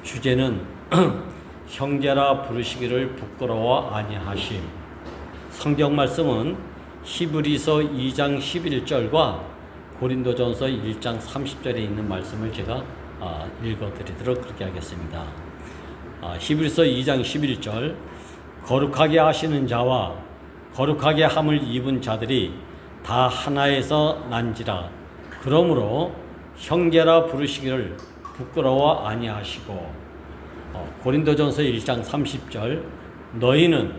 주제는 형제라 부르시기를 부끄러워 아니하심. 성경 말씀은 히브리서 2장 11절과 고린도전서 1장 30절에 있는 말씀을 제가 읽어드리도록 그렇게 하겠습니다. 히브리서 2장 11절, 거룩하게 하시는 자와 거룩하게 함을 입은 자들이 다 하나에서 난지라. 그러므로 형제라 부르시기를 부끄러워 아니하시고. 고린도전서 1장 30절, 너희는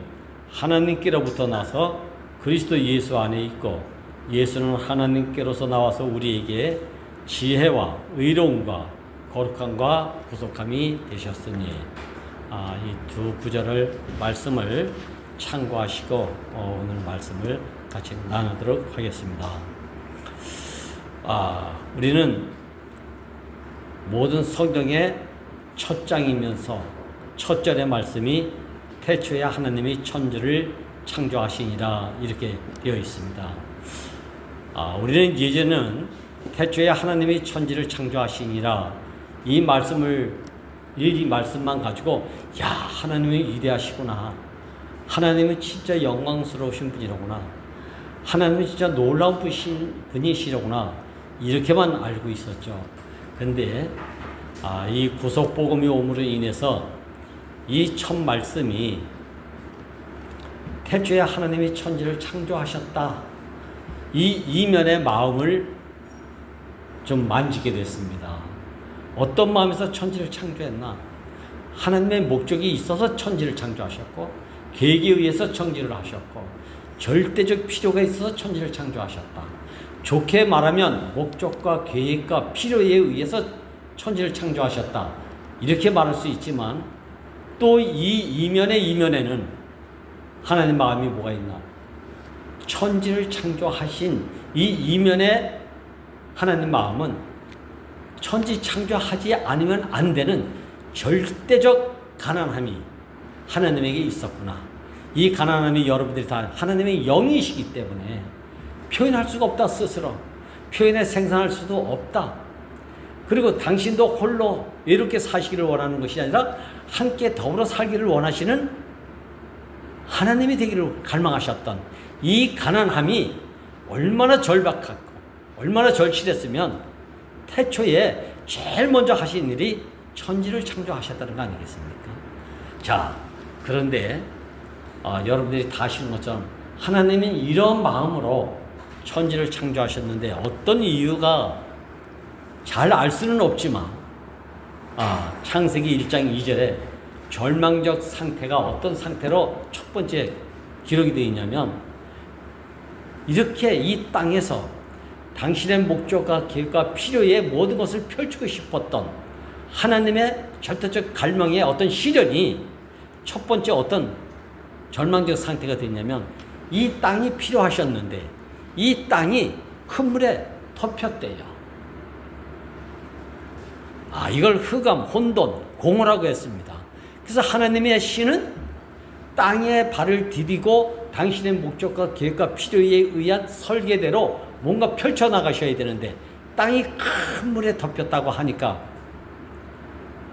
하나님께로부터 나서 그리스도 예수 안에 있고 예수는 하나님께로서 나와서 우리에게 지혜와 의로움과 거룩함과 구속함이 되셨으니. 이 두 구절을 말씀을 참고하시고 오늘 말씀을 같이 나누도록 하겠습니다. 우리는 모든 성경의 첫 장이면서 첫 절의 말씀이 태초에 하나님이 천지를 창조하시니라 이렇게 되어 있습니다. 우리는 이제는 태초에 하나님이 천지를 창조하시니라 이 말씀만 가지고 하나님이 위대하시구나, 하나님은 진짜 영광스러우신 분이로구나, 하나님은 진짜 놀라운 분이시로구나 이렇게만 알고 있었죠. 근데 이 구속복음이 오므로 인해서 이 첫 말씀이 태초에 하나님이 천지를 창조하셨다, 이 이면의 마음을 좀 만지게 됐습니다. 어떤 마음에서 천지를 창조했나? 하나님의 목적이 있어서 천지를 창조하셨고, 계획에 의해서 천지를 하셨고, 절대적 필요가 있어서 천지를 창조하셨다. 좋게 말하면 목적과 계획과 필요에 의해서 천지를 창조하셨다 이렇게 말할 수 있지만, 또 이 이면에는 하나님 마음이 뭐가 있나? 천지를 창조하신 이 이면에 하나님 마음은 천지 창조하지 않으면 안 되는 절대적 가난함이 하나님에게 있었구나. 이 가난함이 여러분들이 다 하나님의 영이시기 때문에 표현할 수가 없다. 스스로 표현에 생산할 수도 없다. 그리고 당신도 홀로 외롭게 사시기를 원하는 것이 아니라 함께 더불어 살기를 원하시는 하나님이 되기를 갈망하셨던 이 가난함이 얼마나 절박하고 얼마나 절실했으면 태초에 제일 먼저 하신 일이 천지를 창조하셨다는 거 아니겠습니까? 자, 그런데 여러분들이 다 아시는 것처럼 하나님은 이런 마음으로 천지를 창조하셨는데, 어떤 이유가 잘 알 수는 없지만 창세기 1장 2절에 절망적 상태가 어떤 상태로 첫 번째 기록이 되어 있냐면, 이렇게 이 땅에서 당신의 목적과 계획과 필요의 모든 것을 펼치고 싶었던 하나님의 절대적 갈망의 어떤 시련이 첫 번째 어떤 절망적 상태가 됐냐면, 이 땅이 필요하셨는데 이 땅이 큰 물에 덮였대요. 이걸 흑암, 혼돈, 공허라고 했습니다. 그래서 하나님의 신은 땅에 발을 디디고 당신의 목적과 계획과 필요에 의한 설계대로 뭔가 펼쳐나가셔야 되는데, 땅이 큰 물에 덮였다고 하니까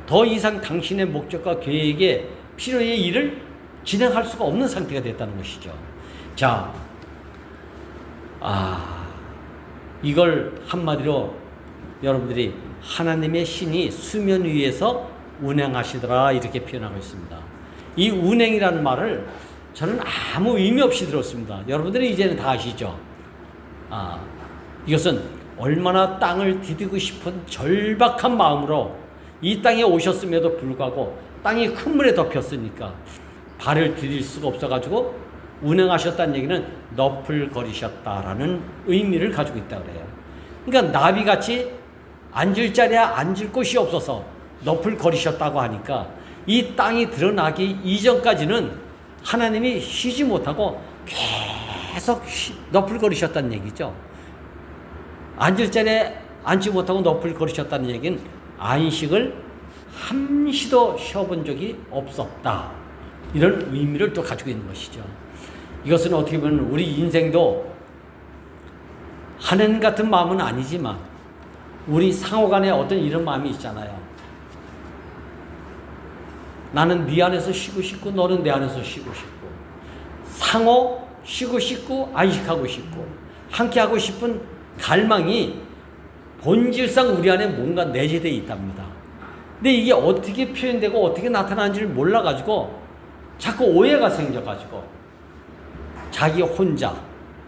더 이상 당신의 목적과 계획에 필요의 일을 진행할 수가 없는 상태가 됐다는 것이죠. 자, 이걸 한마디로 여러분들이 하나님의 신이 수면 위에서 운행하시더라 이렇게 표현하고 있습니다. 이 운행이라는 말을 저는 아무 의미 없이 들었습니다. 여러분들이 이제는 다 아시죠? 이것은 얼마나 땅을 디디고 싶은 절박한 마음으로 이 땅에 오셨음에도 불구하고 땅이 큰 물에 덮였으니까 발을 디딜 수가 없어가지고 운행하셨다는 얘기는 너풀거리셨다라는 의미를 가지고 있다고 그래요. 그러니까 나비같이 앉을 자리에 앉을 곳이 없어서 너풀거리셨다고 하니까 이 땅이 드러나기 이전까지는 하나님이 쉬지 못하고 계속 너풀거리셨다는 얘기죠. 앉을 자리에 앉지 못하고 너풀거리셨다는 얘기는 안식을 한시도 쉬어본 적이 없었다, 이런 의미를 또 가지고 있는 것이죠. 이것은 어떻게 보면 우리 인생도 하나님 같은 마음은 아니지만 우리 상호간에 어떤 이런 마음이 있잖아요. 나는 네 안에서 쉬고 싶고 너는 내 안에서 쉬고 싶고 상호 쉬고 싶고 안식하고 싶고 함께하고 싶은 갈망이 본질상 우리 안에 뭔가 내재되어 있답니다. 근데 이게 어떻게 표현되고 어떻게 나타나는지를 몰라가지고 자꾸 오해가 생겨가지고 자기 혼자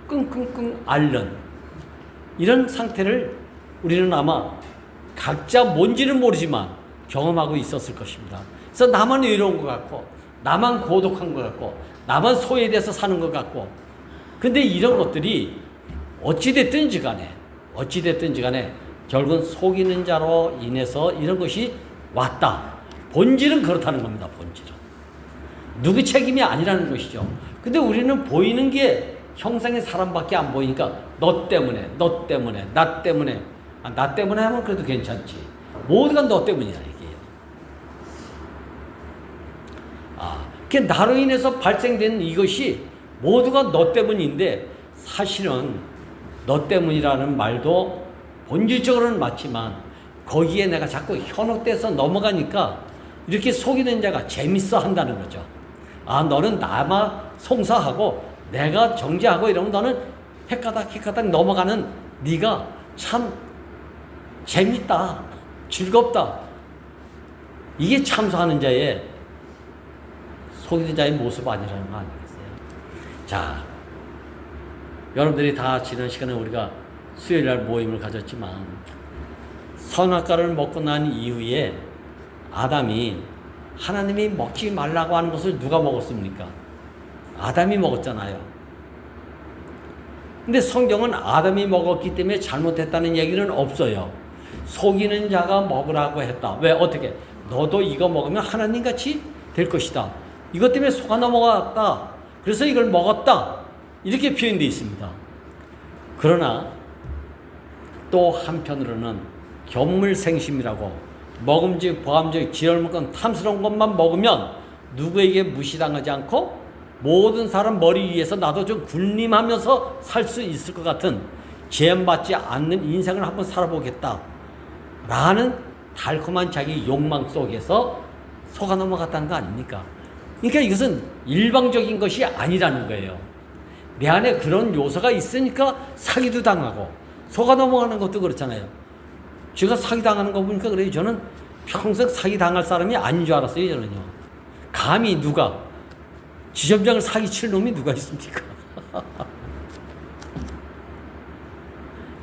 끙끙끙 앓는 이런 상태를 우리는 아마 각자 뭔지는 모르지만 경험하고 있었을 것입니다. 그래서 나만 외로운 것 같고 나만 고독한 것 같고 나만 소외돼서 사는 것 같고 근데 이런 것들이 어찌됐든지 간에 결국은 속이는 자로 인해서 이런 것이 왔다. 본질은 그렇다는 겁니다. 본질은. 누구 책임이 아니라는 것이죠. 근데 우리는 보이는 게 형상의 사람밖에 안 보이니까 너 때문에 나 때문에 나 때문에 하면 그래도 괜찮지. 모두가 너 때문이야 이게요. 그 나로 인해서 발생된 이것이 모두가 너 때문인데 사실은 너 때문이라는 말도 본질적으로는 맞지만 거기에 내가 자꾸 현혹돼서 넘어가니까 이렇게 속이는 자가 재밌어 한다는 거죠. 너는 나만 송사하고 내가 정죄하고 이러면 너는 헷가닥 넘어가는 네가 참 재밌다, 즐겁다. 이게 참소하는 자의 속이는 자의 모습 아니라는 거 아니겠어요? 자, 여러분들이 다 지난 시간에 우리가 수요일날 모임을 가졌지만 선악과를 먹고 난 이후에 아담이 하나님이 먹지 말라고 하는 것을 누가 먹었습니까? 아담이 먹었잖아요. 근데 성경은 아담이 먹었기 때문에 잘못했다는 얘기는 없어요. 속이는 자가 먹으라고 했다. 왜? 어떻게? 너도 이거 먹으면 하나님같이 될 것이다. 이것 때문에 속아 넘어갔다. 그래서 이걸 먹었다. 이렇게 표현되어 있습니다. 그러나 또 한편으로는 견물생심이라고 먹음직 보암직 지혈먹은 탐스러운 것만 먹으면 누구에게 무시당하지 않고 모든 사람 머리 위에서 나도 좀 군림하면서 살 수 있을 것 같은 제한받지 않는 인생을 한번 살아보겠다 라는 달콤한 자기 욕망 속에서 속아 넘어갔다는 거 아닙니까? 그러니까 이것은 일방적인 것이 아니라는 거예요. 내 안에 그런 요소가 있으니까 사기도 당하고 속아 넘어가는 것도 그렇잖아요. 제가 사기당하는 거 보니까 그래요. 저는 평생 사기당할 사람이 아닌 줄 알았어요. 저는요. 감히 누가 지점장을 사기칠 놈이 누가 있습니까?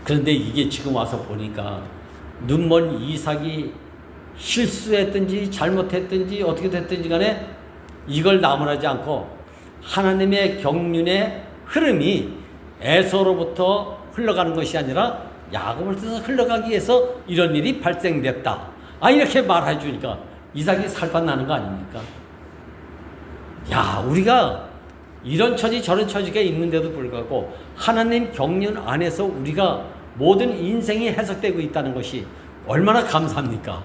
그런데 이게 지금 와서 보니까 눈먼 이삭이 실수했든지 잘못했든지 어떻게 됐든지 간에 이걸 나무라지 않고 하나님의 경륜의 흐름이 에서로부터 흘러가는 것이 아니라 야곱을 통해서 흘러가기 위해서 이런 일이 발생됐다. 이렇게 말해 주니까 이삭이 살판 나는 거 아닙니까? 야, 우리가 이런 처지 저런 처지가 있는데도 불구하고 하나님 경륜 안에서 우리가 모든 인생이 해석되고 있다는 것이 얼마나 감사합니까?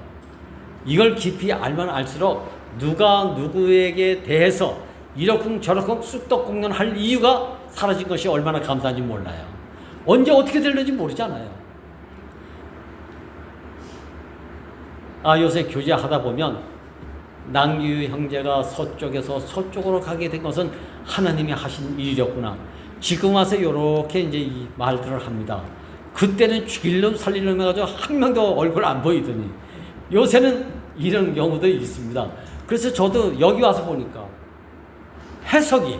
이걸 깊이 알면 알수록 누가 누구에게 대해서 이러쿵 저러쿵 쑥떡공론 할 이유가 사라진 것이 얼마나 감사한지 몰라요. 언제 어떻게 될는지 모르잖아요. 요새 교제하다 보면 낭규 형제가 서쪽에서 서쪽으로 가게 된 것은 하나님이 하신 일이었구나. 지금 와서 이렇게 이제 이 말들을 합니다. 그때는 죽일 놈 살릴 놈 해가지고 한 명도 얼굴 안 보이더니 요새는 이런 경우도 있습니다. 그래서 저도 여기 와서 보니까 해석이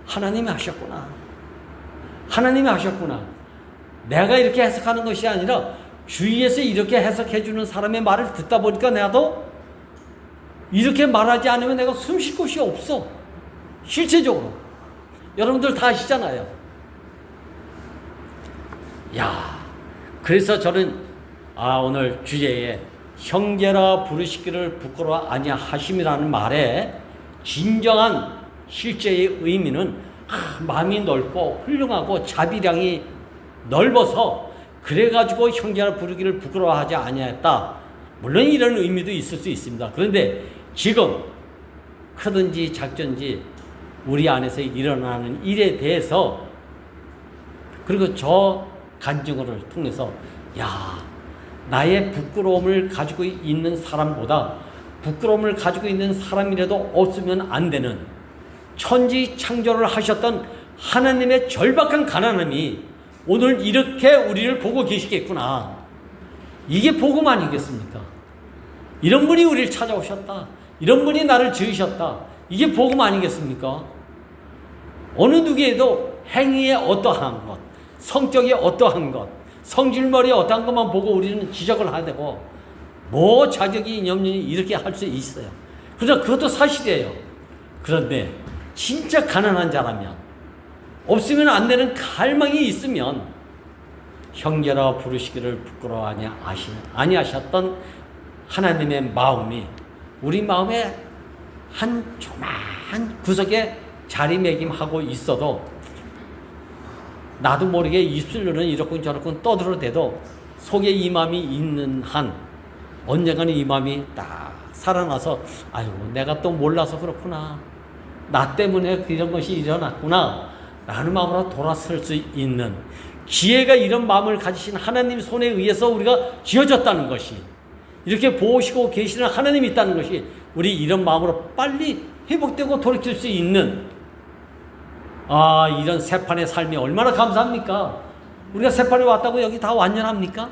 하나님이 하셨구나. 하나님이 하셨구나. 내가 이렇게 해석하는 것이 아니라 주위에서 이렇게 해석해주는 사람의 말을 듣다 보니까 나도 이렇게 말하지 않으면 내가 숨 쉴 곳이 없어. 실제적으로. 여러분들 다 아시잖아요. 그래서 저는 오늘 주제에 형제라 부르시기를 부끄러워 아니하심이라는 말에 진정한 실제의 의미는 마음이 넓고 훌륭하고 자비량이 넓어서 그래가지고 형제라 부르기를 부끄러워하지 아니하였다. 물론 이런 의미도 있을 수 있습니다. 그런데 지금 크든지 작든지 우리 안에서 일어나는 일에 대해서 그리고 저 간증을 통해서 나의 부끄러움을 가지고 있는 사람보다 부끄러움을 가지고 있는 사람이라도 없으면 안 되는 천지 창조를 하셨던 하나님의 절박한 가난함이 오늘 이렇게 우리를 보고 계시겠구나. 이게 복음 아니겠습니까? 이런 분이 우리를 찾아오셨다. 이런 분이 나를 지으셨다. 이게 복음 아니겠습니까? 어느 누구에도 행위의 어떠한 것, 성격의 어떠한 것, 성질머리의 어떠한 것만 보고 우리는 지적을 하되고 뭐 자격이 이념이 이렇게 할 수 있어요. 그러나 그것도 사실이에요. 그런데 진짜 가난한 자라면, 없으면 안 되는 갈망이 있으면 형제라 부르시기를 부끄러워하니 아니하셨던 하나님의 마음이 우리 마음에 한 조그만 구석에 자리매김하고 있어도 나도 모르게 입술로는 이렇군 저렇군 떠들어대도 속에 이 마음이 있는 한 언젠가는 이 마음이 딱 살아나서 아이고 내가 또 몰라서 그렇구나, 나 때문에 이런 것이 일어났구나 라는 마음으로 돌아설 수 있는 기회가, 이런 마음을 가지신 하나님 손에 의해서 우리가 지어졌다는 것이, 이렇게 보시고 계시는 하나님이 있다는 것이 우리 이런 마음으로 빨리 회복되고 돌이킬 수 있는, 이런 새판의 삶이 얼마나 감사합니까? 우리가 새판에 왔다고 여기 다 완전합니까?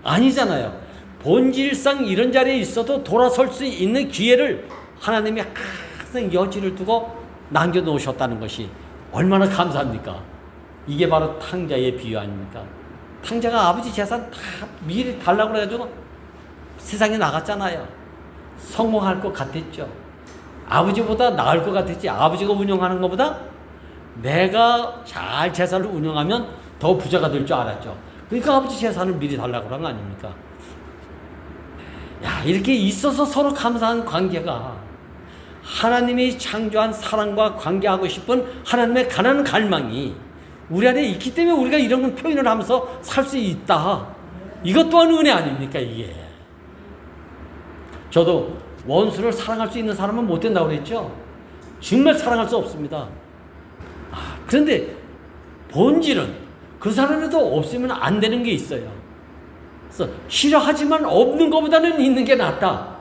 아니잖아요. 본질상 이런 자리에 있어도 돌아설 수 있는 기회를 하나님이 항상 여지를 두고 남겨놓으셨다는 것이 얼마나 감사합니까? 이게 바로 탕자의 비유 아닙니까? 탕자가 아버지 재산 다 미리 달라고 그래가지고 세상에 나갔잖아요. 성공할 것 같았죠. 아버지보다 나을 것 같았지. 아버지가 운영하는 것보다 내가 잘 재산을 운영하면 더 부자가 될 줄 알았죠. 그러니까 아버지 재산을 미리 달라고 그런 거 아닙니까? 야, 이렇게 있어서 서로 감사한 관계가, 하나님이 창조한 사랑과 관계하고 싶은 하나님의 가난한 갈망이 우리 안에 있기 때문에 우리가 이런 건 표현을 하면서 살 수 있다. 이것 또한 은혜 아닙니까, 이게? 저도 원수를 사랑할 수 있는 사람은 못 된다고 그랬죠. 정말 사랑할 수 없습니다. 그런데 본질은 그 사람에도 없으면 안 되는 게 있어요. 그래서 싫어하지만 없는 것보다는 있는 게 낫다.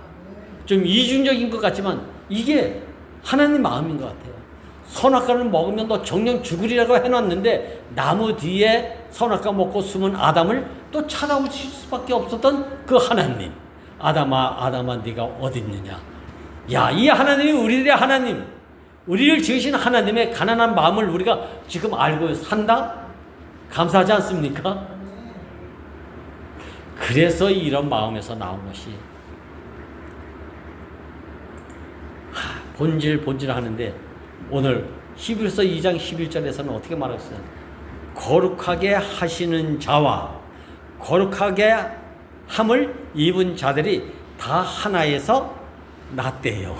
좀 이중적인 것 같지만 이게 하나님 마음인 것 같아요. 선악과를 먹으면 너 정령 죽으리라고 해놨는데 나무 뒤에 선악과 먹고 숨은 아담을 또 찾아오실 수밖에 없었던 그 하나님. 아담아 네가 어디 있느냐. 야, 이 하나님이 우리들의 하나님, 우리를 지으신 하나님의 가난한 마음을 우리가 지금 알고 산다? 감사하지 않습니까? 그래서 이런 마음에서 나온 것이 본질 하는데, 오늘 히브리서 2장 11절에서는 어떻게 말했어요? 거룩하게 하시는 자와 거룩하게 함을 입은 자들이 다 하나에서 났대요.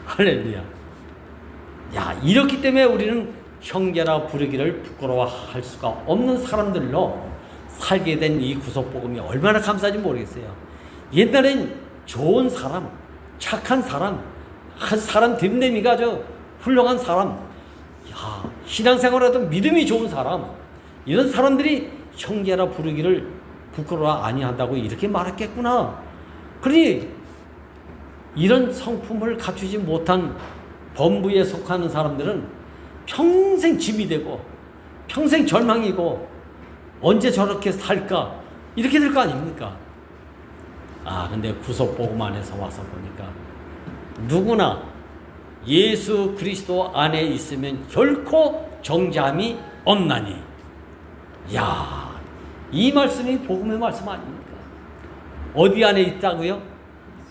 할렐루야. 야, 이렇기 때문에 우리는 형제라 부르기를 부끄러워할 수가 없는 사람들로 살게 된 이 구속복음이 얼마나 감사한지 모르겠어요. 옛날엔 좋은 사람, 착한 사람, 한 사람 됨됨이가 저 훌륭한 사람, 야, 신앙생활에도 믿음이 좋은 사람, 이런 사람들이 형제라 부르기를 부끄러워 아니한다고 이렇게 말했겠구나. 그러니 이런 성품을 갖추지 못한 범부에 속하는 사람들은 평생 짐이 되고 평생 절망이고 언제 저렇게 살까 이렇게 될 거 아닙니까? 근데 구속복음 안에서 와서 보니까 누구나 예수 그리스도 안에 있으면 결코 정죄함이 없나니. 야, 이 말씀이 복음의 말씀 아닙니까? 어디 안에 있다고요?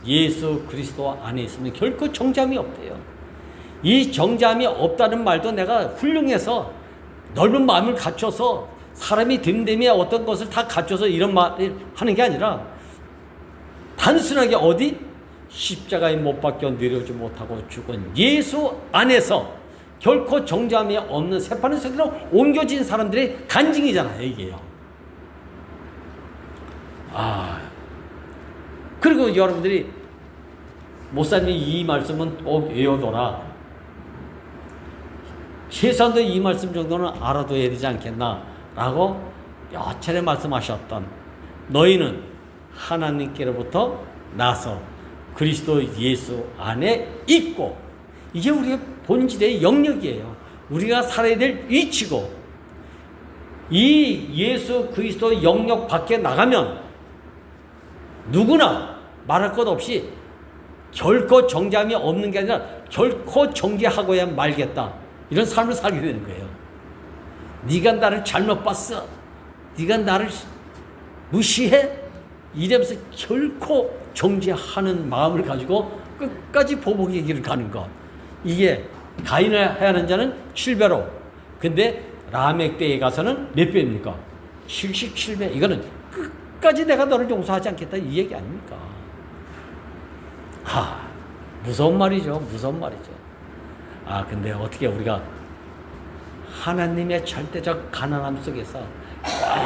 예수 그리스도 안에 있으면 결코 정죄함이 없대요. 이 정죄함이 없다는 말도 내가 훌륭해서 넓은 마음을 갖춰서 사람이 됨됨이 어떤 것을 다 갖춰서 이런 말을 하는 게 아니라 단순하게 어디? 십자가에 못 박혀 내려오지 못하고 죽은 예수 안에서 결코 정죄함이 없는 새파란 세계로 옮겨진 사람들의 간증이잖아요, 이게요. 그리고 여러분들이 목사님이 이 말씀은 꼭 외워둬라. 최소한도 이 말씀 정도는 알아둬야 되지 않겠나 라고 여러 차례 말씀하셨던, 너희는 하나님께로부터 나서 그리스도 예수 안에 있고, 이게 우리의 본질의 영역이에요. 우리가 살아야 될 위치고, 이 예수 그리스도 영역 밖에 나가면 누구나 말할 것 없이 결코 정죄함이 없는 게 아니라 결코 정죄하고야 말겠다, 이런 삶을 살게 되는 거예요. 네가 나를 잘못 봤어, 네가 나를 무시해, 이러면서 결코 정죄하는 마음을 가지고 끝까지 보복의 길을 가는 것. 이게 가인을 해하는 자는 7배로, 근데 라멕 때에 가서는 몇 배입니까? 77배. 이거는 끝까지 내가 너를 용서하지 않겠다, 이 얘기 아닙니까? 무서운 말이죠. 무서운 말이죠. 근데 어떻게 우리가 하나님의 절대적 가난함 속에서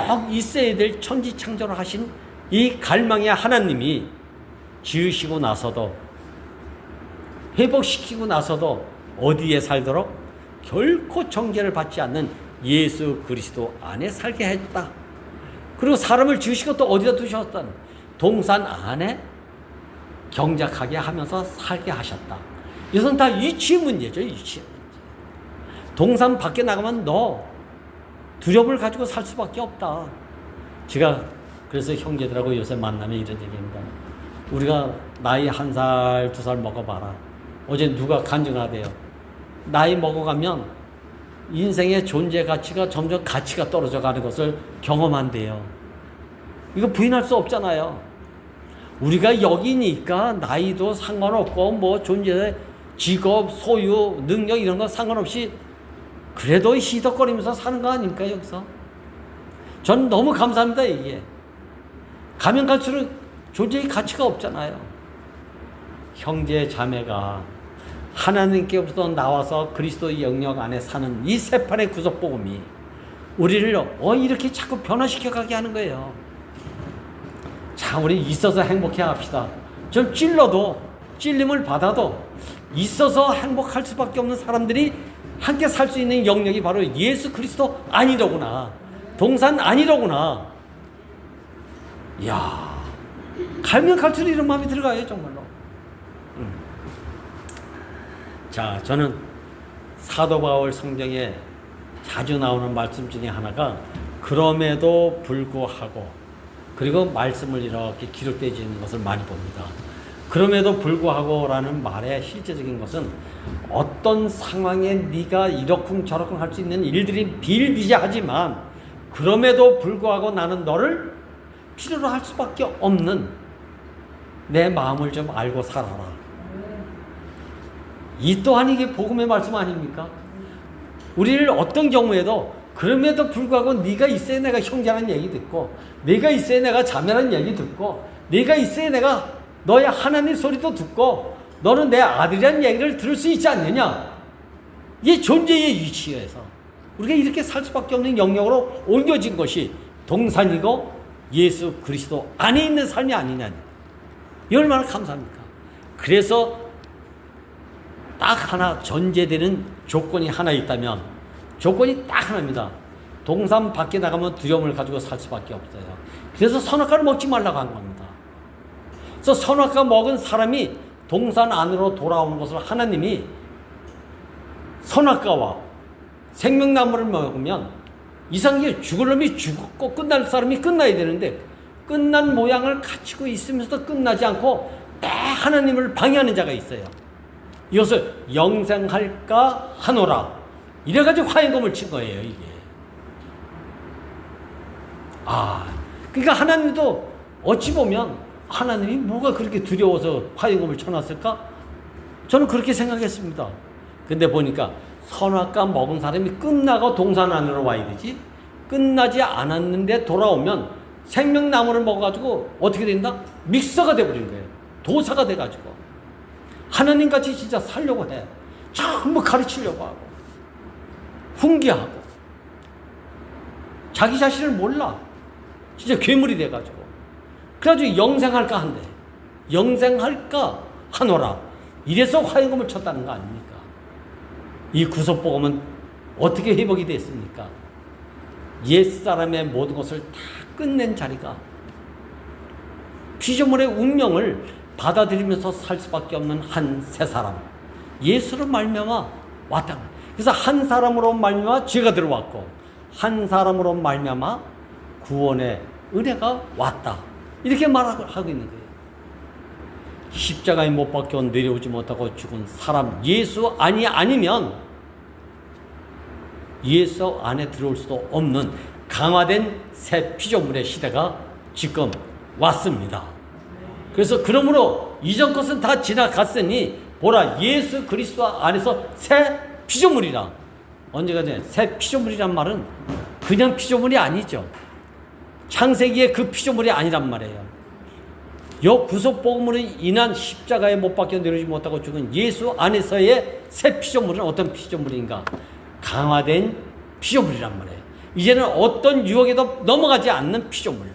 꼭 있어야 될 천지창조를 하신 이 갈망의 하나님이 지으시고 나서도, 회복시키고 나서도 어디에 살도록? 결코 정죄를 받지 않는 예수 그리스도 안에 살게 했다. 그리고 사람을 지으시고 또 어디다 두셨던? 동산 안에 경작하게 하면서 살게 하셨다. 이것은 다 이치의 문제죠. 이치의 문제. 동산 밖에 나가면 너 두려움을 가지고 살 수밖에 없다. 제가 그래서 형제들하고 요새 만나면 이런 얘기입니다. 우리가 나이 1살, 2살 먹어봐라. 어제 누가 간증하대요. 나이 먹어가면 인생의 존재 가치가 점점 가치가 떨어져 가는 것을 경험한대요. 이거 부인할 수 없잖아요. 우리가 여기니까 나이도 상관없고, 뭐 존재, 직업, 소유, 능력 이런 거 상관없이 그래도 희덕거리면서 사는 거 아닙니까, 여기서? 전 너무 감사합니다, 이게. 가면 갈수록 존재의 가치가 없잖아요. 형제 자매가 하나님께로부터 나와서 그리스도의 영역 안에 사는 이 세판의 구속복음이 우리를 이렇게 자꾸 변화시켜가게 하는 거예요. 자, 우리 있어서 행복해 합시다. 좀 찔림을 받아도 있어서 행복할 수밖에 없는 사람들이 함께 살 수 있는 영역이 바로 예수 그리스도 아니더구나, 동산 아니더구나. 이야, 갈면 갈수록 이런 마음이 들어가요, 정말로. 자, 저는 사도 바울 성경에 자주 나오는 말씀 중에 하나가 그럼에도 불구하고, 그리고 말씀을 이렇게 기록되어 있는 것을 많이 봅니다. 그럼에도 불구하고라는 말의 실제적인 것은 어떤 상황에 네가 이러쿵저러쿵 할 수 있는 일들이 비일비재하지만 그럼에도 불구하고 나는 너를 필요로 할 수밖에 없는 내 마음을 좀 알고 살아라. 이 또한 이게 복음의 말씀 아닙니까? 우리를 어떤 경우에도 그럼에도 불구하고 네가 있어야 내가 형제라는 얘기 듣고, 네가 있어야 내가 자매라는 얘기 듣고, 네가 있어야 내가 너의 하나님 소리도 듣고, 너는 내 아들이라는 얘기를 들을 수 있지 않느냐? 이게 존재의 위치에서 우리가 이렇게 살 수밖에 없는 영역으로 옮겨진 것이 동산이고 예수 그리스도 안에 있는 삶이 아니냐. 이 얼마나 감사합니까? 그래서 딱 하나 전제되는 조건이 하나 있다면, 조건이 딱 하나입니다. 동산 밖에 나가면 두려움을 가지고 살 수밖에 없어요. 그래서 선악과를 먹지 말라고 한 겁니다. 그래서 선악과 먹은 사람이 동산 안으로 돌아오는 것을 하나님이, 선악과와 생명나무를 먹으면 이상하게 죽을 놈이 죽고 끝날 사람이 끝나야 되는데, 끝난 모양을 갖추고 있으면서도 끝나지 않고 딱 하나님을 방해하는 자가 있어요. 이것을 영생할까 하노라, 이래가지고 화행금을 친 거예요, 이게. 그러니까 하나님도 어찌 보면 하나님이 뭐가 그렇게 두려워서 화행금을 쳐놨을까? 저는 그렇게 생각했습니다. 근데 보니까 선악과 먹은 사람이 끝나고 동산 안으로 와야 되지, 끝나지 않았는데 돌아오면 생명나무를 먹어가지고 어떻게 된다? 믹서가 돼버린 거예요. 도사가 돼가지고 하나님같이 진짜 살려고 해. 전부 가르치려고 하고 훈계하고 자기 자신을 몰라. 진짜 괴물이 돼가지고 그래가지고 영생할까 한대. 영생할까 하노라. 이래서 화행금을 쳤다는 거 아닙니까? 이 구속복음은 어떻게 회복이 됐습니까? 옛사람의 모든 것을 다 끝낸 자리가, 피조물의 운명을 받아들이면서 살 수밖에 없는 한 세 사람, 예수로 말미암아 왔다. 그래서 한 사람으로 말미암아 죄가 들어왔고 한 사람으로 말미암아 구원의 은혜가 왔다. 이렇게 말하고 있는 거예요. 십자가에 못 박혀 내려오지 못하고 죽은 사람 예수 아니면 예수 안에 들어올 수도 없는 강화된 새 피조물의 시대가 지금 왔습니다. 그래서 그러므로 이전 것은 다 지나갔으니 보라 예수 그리스도 안에서 새 피조물이라. 언제가 전에 새 피조물이란 말은 그냥 피조물이 아니죠. 창세기의 그 피조물이 아니란 말이에요. 요 구속복음으로 인한 십자가에 못 박혀 내려오지 못하고 죽은 예수 안에서의 새 피조물은 어떤 피조물인가? 강화된 피조물이란 말이에요. 이제는 어떤 유혹에도 넘어가지 않는 피조물.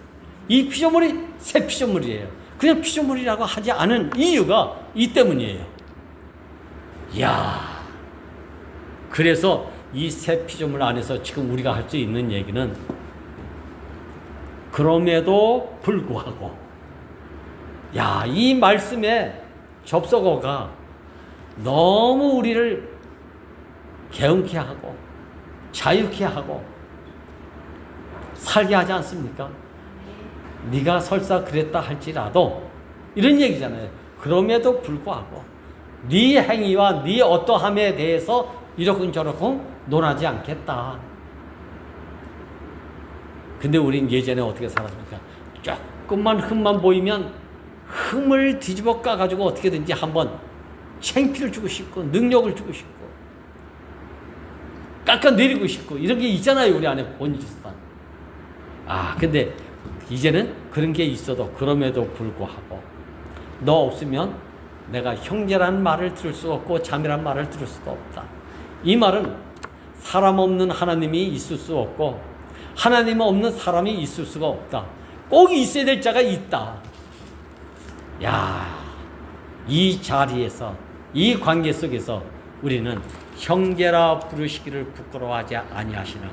이 피조물이 새 피조물이에요. 그냥 피조물이라고 하지 않은 이유가 이 때문이에요. 이야, 그래서 이 새 피조물 안에서 지금 우리가 할 수 있는 얘기는 그럼에도 불구하고, 야, 이 말씀의 접속어가 너무 우리를 개운케 하고 자유케 하고 살게 하지 않습니까? 네가 설사 그랬다 할지라도 이런 얘기잖아요. 그럼에도 불구하고 네 행위와 네 어떠함에 대해서 이러쿵 저러쿵 논하지 않겠다. 근데 우린 예전에 어떻게 살았습니까? 조금만 흠만 보이면 흠을 뒤집어 까가지고 어떻게든지 한번 창피를 주고 싶고 능력을 주고 싶고 깎아내리고 싶고 이런 게 있잖아요. 우리 안에 본질상. 근데 이제는 그런 게 있어도 그럼에도 불구하고 너 없으면 내가 형제란 말을 들을 수 없고 자매란 말을 들을 수도 없다. 이 말은 사람 없는 하나님이 있을 수 없고 하나님 없는 사람이 있을 수가 없다. 꼭 있어야 될 자가 있다. 야, 이 자리에서 이 관계 속에서 우리는 형제라 부르시기를 부끄러워하지 아니하시는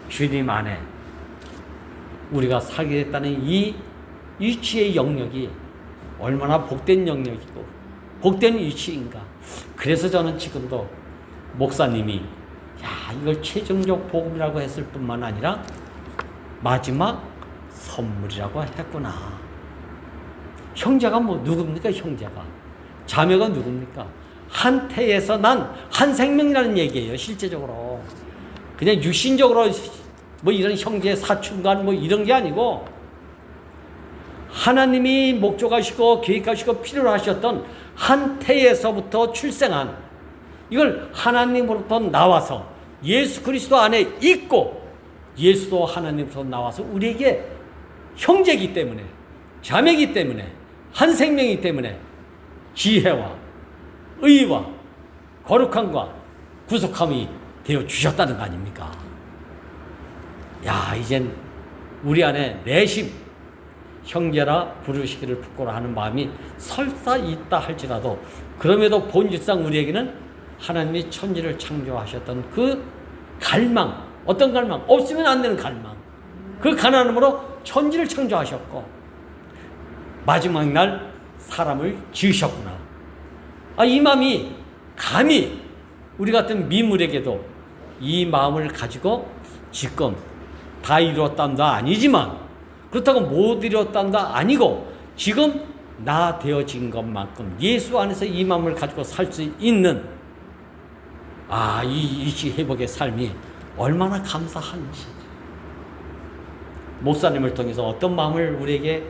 주님 안에 우리가 살게 됐다는 이 위치의 영역이 얼마나 복된 영역이고 복된 위치인가. 그래서 저는 지금도 목사님이 이걸 최종적 복음이라고 했을 뿐만 아니라 마지막 선물이라고 했구나. 형제가 뭐 누굽니까? 형제가 자매가 누굽니까? 한 태에서 난 한 생명이라는 얘기예요. 실제적으로 그냥 육신적으로 뭐 이런 형제 사춘간 뭐 이런 게 아니고 하나님이 목적하시고 계획하시고 필요로 하셨던 한 태에서부터 출생한 이걸 하나님으로부터 나와서 예수 그리스도 안에 있고 예수도 하나님으로부터 나와서 우리에게 형제이기 때문에 자매이기 때문에 한 생명이기 때문에 지혜와 의와 거룩함과 구속함이 되어 주셨다는 거 아닙니까? 야, 이젠 우리 안에 내심 형제라 부르시기를 부끄러워하는 마음이 설사 있다 할지라도 그럼에도 본질상 우리에게는 하나님이 천지를 창조하셨던 그 갈망, 어떤 갈망? 없으면 안 되는 갈망. 그 가난함으로 천지를 창조하셨고 마지막 날 사람을 지으셨구나. 이 마음이 감히 우리 같은 미물에게도 이 마음을 가지고 지금 다 이루었단다 아니지만 그렇다고 못 이루었단다 아니고 지금 나 되어진 것만큼 예수 안에서 이 마음을 가지고 살 수 있는 이 이치 회복의 삶이 얼마나 감사한지. 목사님을 통해서 어떤 마음을 우리에게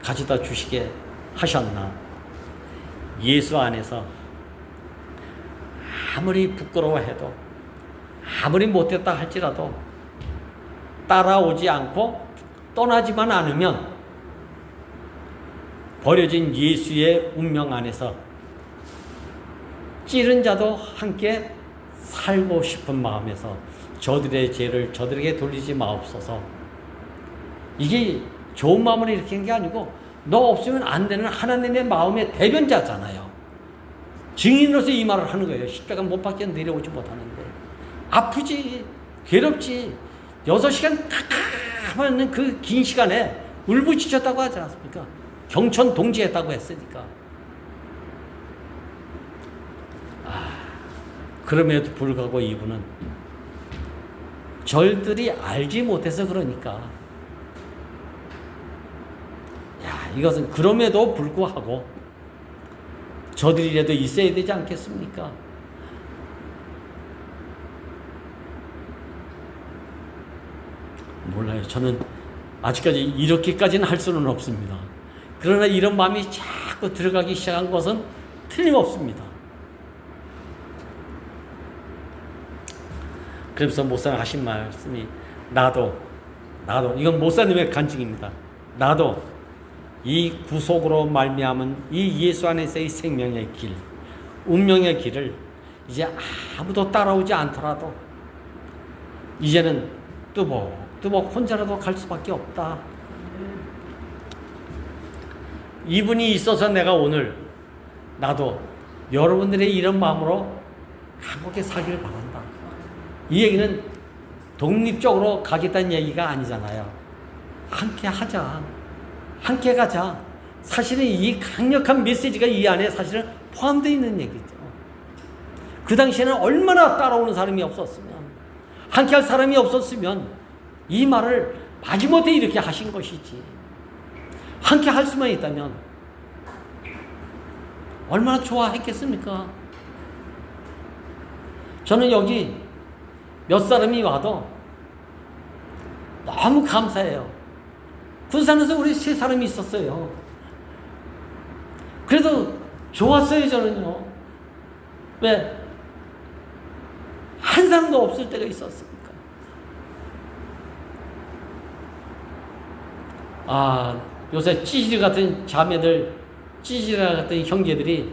가져다 주시게 하셨나. 예수 안에서 아무리 부끄러워해도 아무리 못했다 할지라도 따라오지 않고 떠나지만 않으면 버려진 예수의 운명 안에서 찌른 자도 함께 살고 싶은 마음에서 저들의 죄를 저들에게 돌리지 마옵소서. 이게 좋은 마음으로 이렇게 한 게 아니고 너 없으면 안 되는 하나님의 마음의 대변자잖아요. 증인으로서 이 말을 하는 거예요. 십자가 못 박혀 내려오지 못하는데 아프지, 괴롭지, 6시간 탁탁하면 그 긴 시간에 울부짖었다고 하지 않습니까? 경천 동지했다고 했으니까. 그럼에도 불구하고 이분은 절들이 알지 못해서 그러니까. 이것은 그럼에도 불구하고 저들이라도 있어야 되지 않겠습니까? 몰라요. 저는 아직까지 이렇게까지는 할 수는 없습니다. 그러나 이런 마음이 자꾸 들어가기 시작한 것은 틀림없습니다. 그래서 목사님 하신 말씀이 나도 이건 목사님의 간증입니다. 나도 이 구속으로 말미암은 이 예수 안에서의 생명의 길, 운명의 길을 이제 아무도 따라오지 않더라도 이제는 뚜벅 혼자라도 갈 수밖에 없다. 이분이 있어서 내가 오늘 나도 여러분들의 이런 마음으로 행복하게 살기를 바란다. 이 얘기는 독립적으로 가겠다는 얘기가 아니잖아요. 함께 하자. 함께 가자. 사실은 이 강력한 메시지가 이 안에 사실은 포함되어 있는 얘기죠. 그 당시에는 얼마나 따라오는 사람이 없었으면, 함께 할 사람이 없었으면 이 말을 마지못해 이렇게 하신 것이지. 함께 할 수만 있다면 얼마나 좋아했겠습니까? 저는 여기 몇 사람이 와도 너무 감사해요. 군산에서 우리 3사람이 있었어요. 그래도 좋았어요, 저는요. 왜? 한 사람도 없을 때가 있었으니까. 요새 찌질이 같은 자매들, 찌질이 같은 형제들이,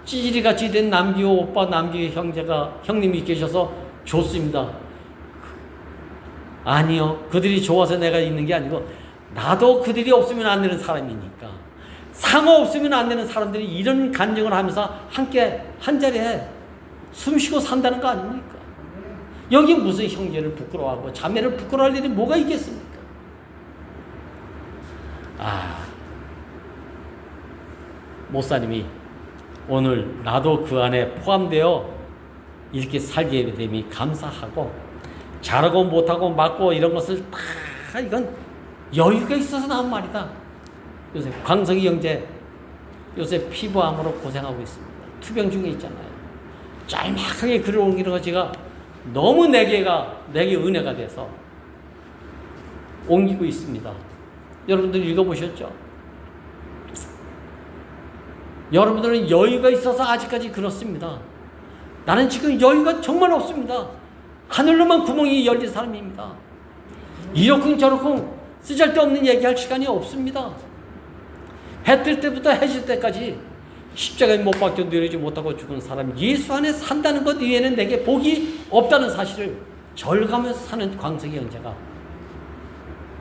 찌질이 같이 된 남기호 오빠, 남기호 형님이 계셔서 좋습니다. 아니요. 그들이 좋아서 내가 있는 게 아니고, 나도 그들이 없으면 안 되는 사람이니까. 상호 없으면 안 되는 사람들이 이런 간증을 하면서 함께 한 자리에 숨쉬고 산다는 거 아닙니까? 여기 무슨 형제를 부끄러워하고 자매를 부끄러워할 일이 뭐가 있겠습니까? 목사님이 오늘 나도 그 안에 포함되어 이렇게 살게 됨이 감사하고, 잘하고 못하고 맞고 이런 것을 다 이건 여유가 있어서 나온 말이다. 요새 광석이 형제 요새 피부암으로 고생하고 있습니다. 투병 중에 있잖아요. 짤막하게 글을 옮기는 거 제가 너무 내게 은혜가 돼서 옮기고 있습니다. 여러분들 읽어보셨죠? 여러분들은 여유가 있어서 아직까지 그렇습니다. 나는 지금 여유가 정말 없습니다. 하늘로만 구멍이 열린 사람입니다. 이러쿵 저러쿵 쓰잘데없는 얘기할 시간이 없습니다. 해 뜰 때부터 해 질 때까지 십자가에 못 박혀 내리지 못하고 죽은 사람, 예수 안에 산다는 것 이외에는 내게 복이 없다는 사실을 절감해서 사는 광석이 형제가,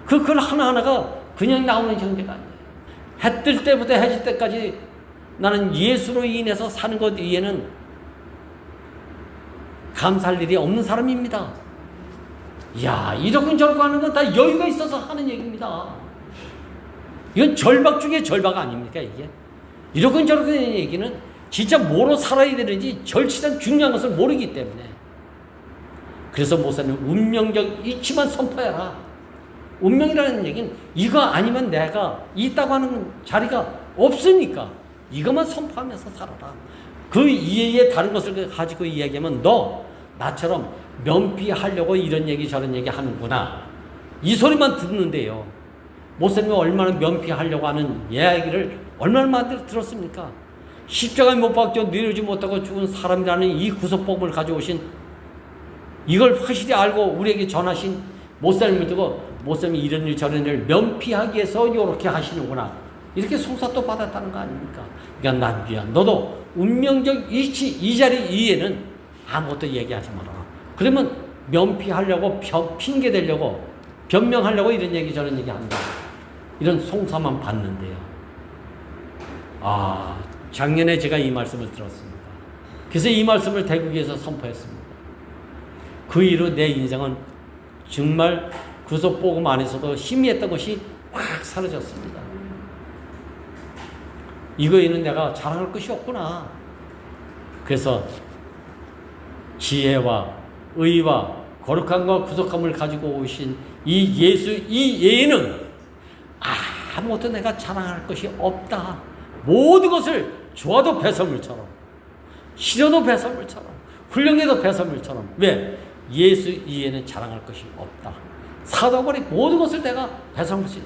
그 글 하나하나가 그냥 나오는 형제가 아니에요. 해 뜰 때부터 해 질 때까지 나는 예수로 인해서 사는 것 이외에는 감사할 일이 없는 사람입니다. 이야, 이러쿵 저러쿵 하는 건 다 여유가 있어서 하는 얘기입니다. 이건 절박 중에 절박 아닙니까, 이게? 이러쿵 저러쿵 하는 얘기는 진짜 뭐로 살아야 되는지 절치상 중요한 것을 모르기 때문에. 그래서 목사님, 운명적 이치만 선포해라. 운명이라는 얘기는 이거 아니면 내가 있다고 하는 자리가 없으니까 이것만 선포하면서 살아라. 그 이외에 다른 것을 가지고 이야기하면 너 나처럼 면피하려고 이런 얘기 저런 얘기 하는구나, 이 소리만 듣는데요. 목사님이 얼마나 면피하려고 하는 이야기를 얼마나 많이 들었습니까? 십자가에 못 박혀 내려오지 못하고 죽은 사람이라는 이 구속법을 가져오신, 이걸 확실히 알고 우리에게 전하신 목사님을 두고 목사님이 이런 일 저런 일 면피하기 위해서 이렇게 하시는구나, 이렇게 송사도 받았다는 거 아닙니까? 그러니까 남주야, 너도 운명적 이치 이 자리 이외에는 아무것도 얘기하지 마라. 그러면 면피하려고 핑계대려고 변명하려고 이런 얘기 저런 얘기 한다, 이런 송사만 받는데요. 작년에 제가 이 말씀을 들었습니다. 그래서 이 말씀을 대국에서 선포했습니다. 그 이후로 내 인생은 정말 구속복음 안에서도 희미했던 것이 확 사라졌습니다. 이거에는 내가 자랑할 것이 없구나. 그래서 지혜와 의와 거룩함과 구속함을 가지고 오신 이 예수, 이 예에는 아무것도 내가 자랑할 것이 없다. 모든 것을 좋아도 배설물처럼, 싫어도 배설물처럼, 훌륭해도 배설물처럼. 왜? 예수 이에는 자랑할 것이 없다. 사도벌이 모든 것을 내가 배설물이다.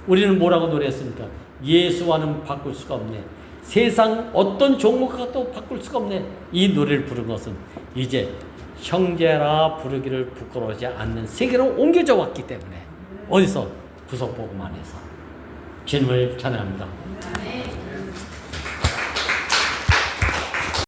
우리는 뭐라고 노래했습니까? 예수와는 바꿀 수가 없네. 세상 어떤 종목과도 바꿀 수가 없네. 이 노래를 부른 것은 이제 형제라 부르기를 부끄러워하지 않는 세계로 옮겨져 왔기 때문에. 어디서? 구속복음 안에서. 주님을 찬양합니다.